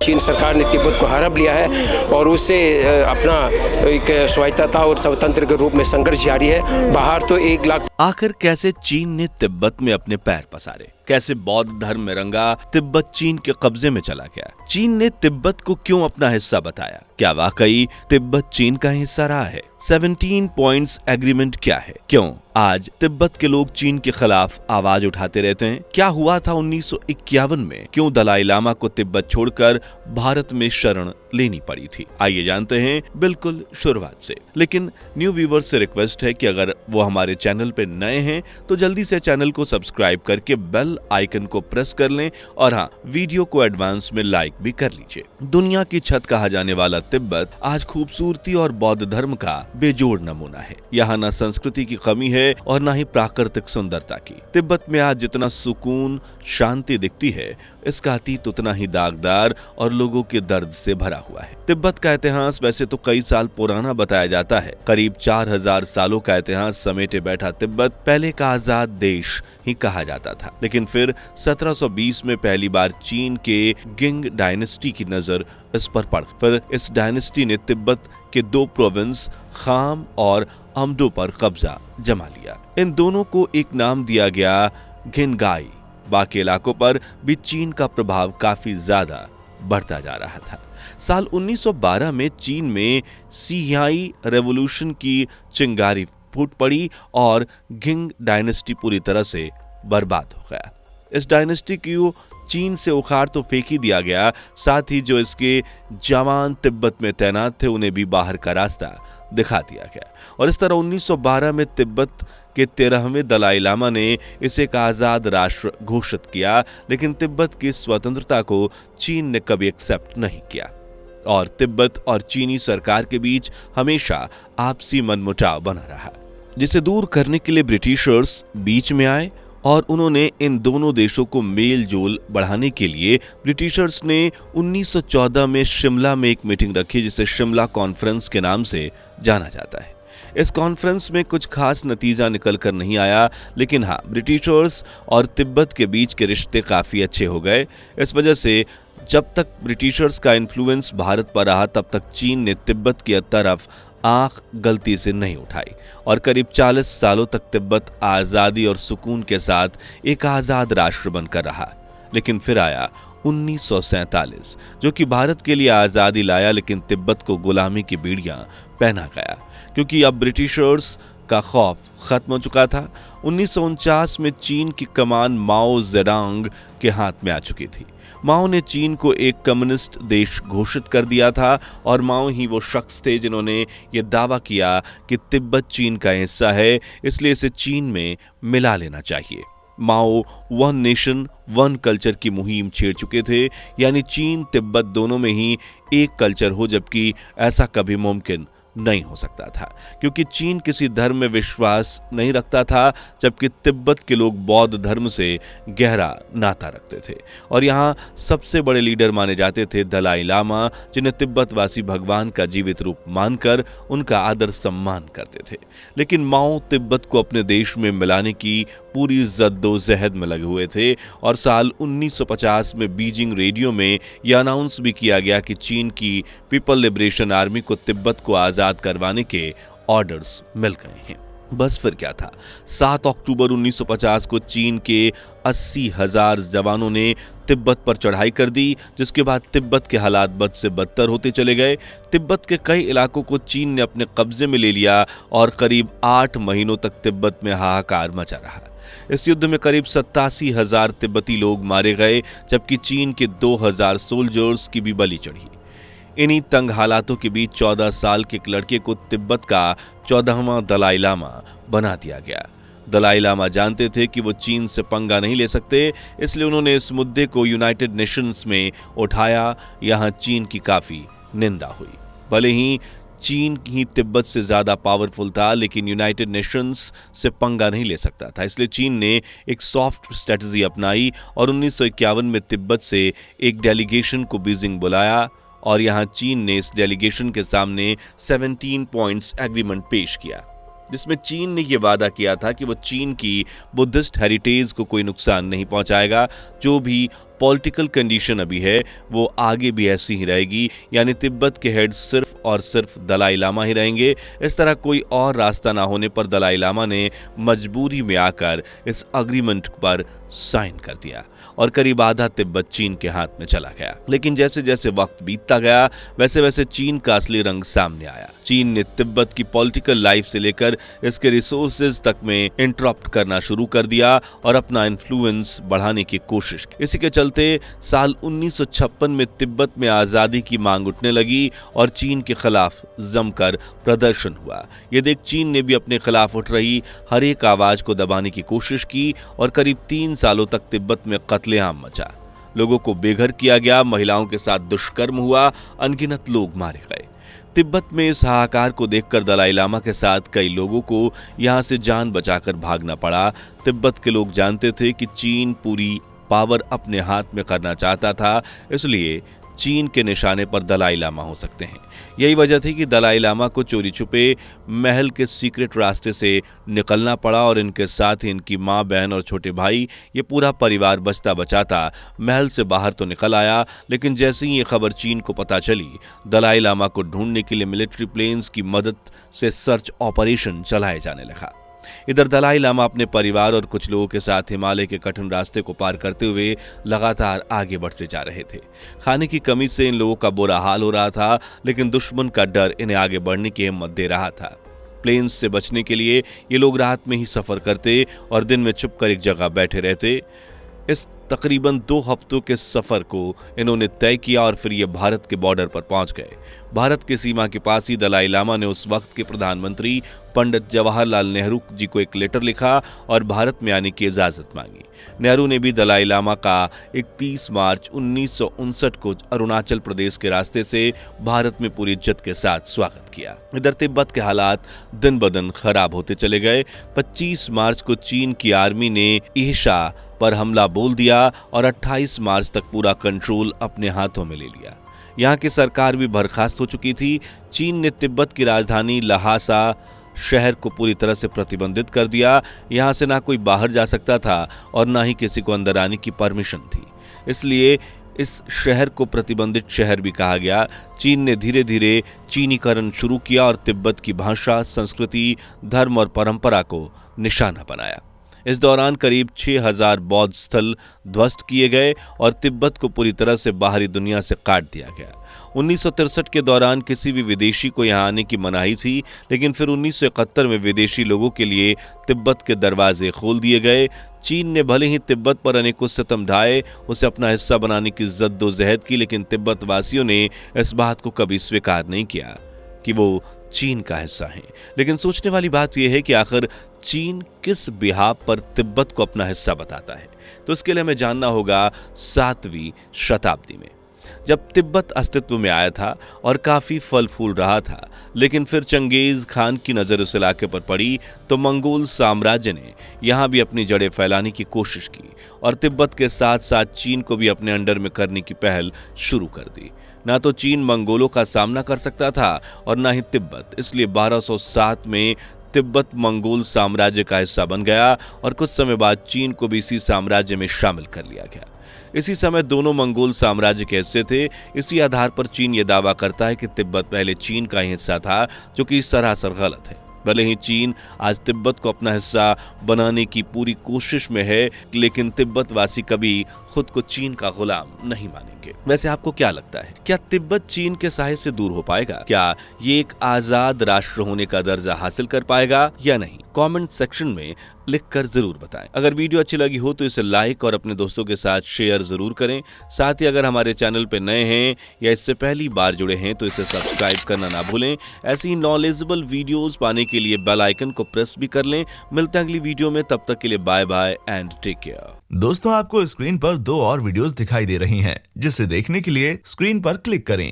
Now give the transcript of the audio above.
चीन सरकार ने तिब्बत को हड़प लिया है और उससे अपना एक स्वायत्तता और स्वतंत्र के रूप में संघर्ष जारी है। बाहर तो 1 लाख। आखिर कैसे चीन ने तिब्बत में अपने पैर पसारे, कैसे बौद्ध धर्म में रंगा तिब्बत चीन के कब्जे में चला गया, चीन ने तिब्बत को क्यों अपना हिस्सा बताया, क्या वाकई तिब्बत चीन का हिस्सा रहा है, 17 पॉइंट्स एग्रीमेंट क्या है, क्यों आज तिब्बत के लोग चीन के खिलाफ आवाज उठाते रहते हैं, क्या हुआ था 1951 में, क्यों दलाई लामा को तिब्बत छोड़कर भारत में शरण लेनी पड़ी थी। आइए जानते हैं बिल्कुल शुरुआत से। लेकिन न्यू व्यूवर्स से रिक्वेस्ट है कि अगर वो हमारे चैनल पे नए हैं तो जल्दी से चैनल को सब्सक्राइब करके बेल आइकन को प्रेस कर लें और हाँ, वीडियो को एडवांस में लाइक भी कर लीजिए। दुनिया की छत कहा जाने वाला तिब्बत आज खूबसूरती और बौद्ध धर्म का बेजोड़ नमूना है। यहाँ न संस्कृति की कमी है और न ही प्राकृतिक सुंदरता की। तिब्बत में आज जितना सुकून शांति दिखती है, इसका अतीत उतना ही दागदार और लोगों के दर्द से भरा हुआ है। तिब्बत का इतिहास वैसे तो कई साल पुराना बताया जाता है। करीब 4000 सालों का इतिहास समेटे बैठा तिब्बत पहले का आजाद देश ही कहा जाता था, लेकिन फिर 1720 में पहली बार चीन के गिंग डायनेस्टी की नजर इस पर पड़। फिर इस डायनेस्टी ने तिब्बत के 2 प्रोविंस खाम और अमडो पर कब्जा जमा लिया। इन दोनों को एक नाम दिया गया घिनगाई। बाकी इलाकों पर भी चीन का प्रभाव काफी ज्यादा बढ़ता जा रहा था। साल 1912 में चीन में सियाई रेवोल्यूशन की चिंगारी फूट पड़ी और घिंग डायनेस्टी पूरी तरह से बर्बाद हो गया। इस डायनेस्टी की चीन से उखाड़ तो फेंक ही दिया गया, साथ ही जो इसके जवान तिब्बत में तैनात थे उन्हें भी बाहर का रास्ता दिखा दिया गया। और इस तरह 1912 में तिब्बत के 13वें दलाई लामा ने इसे एक आजाद राष्ट्र घोषित किया, लेकिन तिब्बत की स्वतंत्रता को चीन ने कभी एक्सेप्ट नहीं किया और तिब्बत और चीनी सरकार के बीच हमेशा आपसी मनमुटाव बना रहा, जिसे दूर करने के लिए ब्रिटिशर्स बीच में आए और उन्होंने इन दोनों देशों को मेल जोल बढ़ाने के लिए ब्रिटिशर्स ने 1914 में शिमला में एक मीटिंग रखी, जिसे शिमला कॉन्फ्रेंस के नाम से जाना जाता है। इस कॉन्फ्रेंस में कुछ खास नतीजा निकल कर नहीं आया, लेकिन हाँ, ब्रिटिशर्स और तिब्बत के बीच के रिश्ते काफी अच्छे हो गए। इस वजह से जब तक ब्रिटिशर्स का इन्फ्लुएंस भारत पर रहा, तब तक चीन ने तिब्बत की तरफ आंख गलती से नहीं उठाई और करीब 40 सालों तक तिब्बत आजादी और सुकून के साथ एक आजाद राष्ट्र बनकर रहा। लेकिन फिर आया 1947, जो कि भारत के लिए आजादी लाया, लेकिन तिब्बत को गुलामी की बीड़ियां पहना गया, क्योंकि अब ब्रिटिशर्स का खौफ खत्म हो चुका था। 1949 में चीन की कमान माओ जेडोंग के हाथ में आ चुकी थी। माओ ने चीन को एक कम्युनिस्ट देश घोषित कर दिया था और माओ ही वो शख्स थे जिन्होंने ये दावा किया कि तिब्बत चीन का हिस्सा है, इसलिए इसे चीन में मिला लेना चाहिए। माओ 1 नेशन 1 कल्चर की मुहिम छेड़ चुके थे, यानी चीन तिब्बत दोनों में ही एक कल्चर हो, जबकि ऐसा कभी मुमकिन नहीं हो सकता था, क्योंकि चीन किसी धर्म में विश्वास नहीं रखता था, जबकि तिब्बत के लोग बौद्ध धर्म से गहरा नाता रखते थे और यहाँ सबसे बड़े लीडर माने जाते थे दलाई लामा, जिन्हें तिब्बतवासी भगवान का जीवित रूप मानकर उनका आदर सम्मान करते थे। लेकिन माओ तिब्बत को अपने देश में मिलाने की पूरी जद्दोजहद में लगे हुए थे और साल 1950 में बीजिंग रेडियो में यह अनाउंस भी किया गया कि चीन की पीपल लिबरेशन आर्मी को तिब्बत को आजाद करवाने के ऑर्डर्स मिल गए हैं। बस फिर क्या था, 7 अक्टूबर 1950 को चीन के 80,000 जवानों ने तिब्बत पर चढ़ाई कर दी, जिसके बाद तिब्बत के हालात बद से बदतर होते चले गए। तिब्बत के कई इलाकों को चीन ने अपने कब्जे में ले लिया और करीब 8 महीनों तक तिब्बत में हाहाकार मचा रहा। इस युद्ध में करीब 87,000 तिब्बती लोग मारे गए, जबकि चीन के 2,000 सोल्जर्स की भी बलि चढ़ी। इन्हीं तंग हालातों के बीच 14 साल के एक लड़के को तिब्बत का 14वां दलाई लामा बना दिया गया। दलाई लामा जानते थे कि वो चीन से पंगा नहीं ले सकते, इसलिए उन्होंने इस मुद्दे को यूनाइटेड नेशंस में उठाया। यहाँ चीन की काफी निंदा हुई। भले ही चीन ही तिब्बत से ज्यादा पावरफुल था, लेकिन यूनाइटेड नेशंस से पंगा नहीं ले सकता था, इसलिए चीन ने एक सॉफ्ट स्ट्रेटजी अपनाई और 1951 में तिब्बत से एक डेलीगेशन को बीजिंग बुलाया और यहाँ चीन ने इस डेलीगेशन के सामने 17 पॉइंट्स एग्रीमेंट पेश किया, जिसमें चीन ने यह वादा किया था कि वो चीन की बुद्धिस्ट हेरिटेज को कोई नुकसान नहीं पहुंचाएगा। जो भी पॉलिटिकल कंडीशन अभी है वो आगे भी ऐसी ही रहेगी, यानी तिब्बत के हेड सिर्फ और सिर्फ दलाई लामा ही रहेंगे। इस तरह कोई और रास्ता ना होने पर दलाई लामा ने मजबूरी में आकर इस अग्रीमेंट पर साइन कर दिया और करीब आधा तिब्बत चीन के हाथ में चला गया। लेकिन जैसे जैसे वक्त बीतता गया वैसे वैसे चीन का असली रंग सामने आया। चीन ने तिब्बत की पॉलिटिकल लाइफ से लेकर इसके रिसोर्सेज तक में इंटरप्ट करना शुरू कर दिया और अपना इन्फ्लुएंस बढ़ाने की कोशिश की। इसी के चलते साल 1956 में तिब्बत में आजादी की मांग उठने लगी और चीन के खिलाफ जमकर प्रदर्शन हुआ। ये देख चीन ने भी अपने खिलाफ उठ रही हर एक आवाज को दबाने की कोशिश की और करीब 3 सालों तक तिब्बत में कत्लेआम मचा। लोगों को बेघर किया गया, महिलाओं के साथ दुष्कर्म हुआ, अनगिनत लोग मारे गए। तिब्बत में इस हाहाकार को देखकर दलाई लामा के साथ कई लोगों को यहां से जान बचाकर भागना पड़ा। तिब्बत के लोग जानते थे कि चीन पूरी पावर अपने हाथ में करना चाहता था, इसलिए चीन के निशाने पर दलाई लामा हो सकते हैं। यही वजह थी कि दलाई लामा को चोरी छुपे महल के सीक्रेट रास्ते से निकलना पड़ा और इनके साथ ही इनकी माँ, बहन और छोटे भाई, ये पूरा परिवार बचता बचाता महल से बाहर तो निकल आया। लेकिन जैसे ही ये खबर चीन को पता चली, दलाई लामा को ढूंढने के लिए मिलिट्री प्लेन्स की मदद से सर्च ऑपरेशन चलाए जाने लगा। इधर दलाई लामा अपने परिवार और कुछ लोगों के साथ हिमालय के कठिन रास्ते को पार करते हुए लगातार आगे बढ़ते जा रहे थे। खाने की कमी से इन लोगों का बुरा हाल हो रहा था, लेकिन दुश्मन का डर इन्हें आगे बढ़ने की हिम्मत दे रहा था। प्लेन्स से बचने के लिए ये लोग रात में ही सफर करते और दिन में छुपकर एक जगह बैठे रहते। इस तकरीबन 2 हफ्तों के सफर को इन्होंने तय किया और फिर ये भारत के बॉर्डर पर पहुंच गए। भारत की सीमा के पास ही दलाई लामा ने उस वक्त के प्रधानमंत्री पंडित जवाहरलाल नेहरू जी को एक लेटर लिखा और भारत में आने की इजाजत मांगी। नेहरू ने भी दलाई लामा का 31 मार्च 1959 को अरुणाचल प्रदेश के रास्ते से भारत में पूरी इज्जत के साथ स्वागत किया। इधर तिब्बत के हालात दिन ब दिन खराब होते चले गए। 25 मार्च को चीन की आर्मी ने ईशा पर हमला बोल दिया और 28 मार्च तक पूरा कंट्रोल अपने हाथों में ले लिया। यहाँ की सरकार भी बर्खास्त हो चुकी थी। चीन ने तिब्बत की राजधानी लहासा शहर को पूरी तरह से प्रतिबंधित कर दिया। यहाँ से ना कोई बाहर जा सकता था और ना ही किसी को अंदर आने की परमिशन थी, इसलिए इस शहर को प्रतिबंधित शहर भी कहा गया। चीन ने धीरे धीरे चीनीकरण शुरू किया और तिब्बत की भाषा, संस्कृति, धर्म और परंपरा को निशाना बनाया। इस दौरान करीब 6000 बौद्ध स्थल ध्वस्त किए गए और तिब्बत को पूरी तरह से बाहरी दुनिया से काट दिया गया। 1963 के दौरान किसी भी विदेशी को यहाँ आने की मनाही थी, लेकिन फिर 1971 में विदेशी लोगों के लिए तिब्बत के दरवाजे खोल दिए गए। चीन ने भले ही तिब्बत पर अनेकों सितम ढाए, उसे अपना हिस्सा बनाने की जद्दोजहद की, लेकिन तिब्बत वासियों ने इस बात को कभी स्वीकार नहीं किया कि वो चीन का हिस्सा है। लेकिन सोचने वाली बात यह है कि आखिर चीन किस बिहाफ पर तिब्बत को अपना हिस्सा बताता है, तो इसके लिए हमें जानना होगा 7वीं शताब्दी में, जब तिब्बत अस्तित्व में आया था और काफी फल फूल रहा था। लेकिन फिर चंगेज खान की नजर उस इलाके पर पड़ी तो मंगोल साम्राज्य ने यहाँ भी अपनी जड़ें फैलाने की कोशिश की और तिब्बत के साथ साथ चीन को भी अपने अंडर में करने की पहल शुरू कर दी। ना तो चीन मंगोलों का सामना कर सकता था और ना ही तिब्बत, इसलिए 1207 में तिब्बत मंगोल साम्राज्य का हिस्सा बन गया और कुछ समय बाद चीन को भी इसी साम्राज्य में शामिल कर लिया गया। इसी समय दोनों मंगोल साम्राज्य के हिस्से थे। इसी आधार पर चीन यह दावा करता है कि तिब्बत पहले चीन का ही हिस्सा था, जो कि सरासर गलत है। भले ही चीन आज तिब्बत को अपना हिस्सा बनाने की पूरी कोशिश में है, लेकिन तिब्बत वासी कभी खुद को चीन का गुलाम नहीं मानेंगे। वैसे आपको क्या लगता है, क्या तिब्बत चीन के साये से दूर हो पाएगा? क्या ये एक आजाद राष्ट्र होने का दर्जा हासिल कर पाएगा या नहीं? कमेंट सेक्शन में लिखकर जरूर बताएं। अगर वीडियो अच्छी लगी हो तो इसे लाइक और अपने दोस्तों के साथ शेयर जरूर करें। साथ ही अगर हमारे चैनल पे नए हैं या इससे पहली बार जुड़े हैं तो इसे सब्सक्राइब करना ना भूलें। ऐसी ही नॉलेजेबल वीडियोस पाने के लिए बेल आइकन को प्रेस भी कर लें। मिलते हैं अगली वीडियो में, तब तक के लिए bye bye and take care. दोस्तों, आपको स्क्रीन पर 2 और वीडियोस दिखाई दे रही हैं, जिसे देखने के लिए स्क्रीन पर क्लिक करें।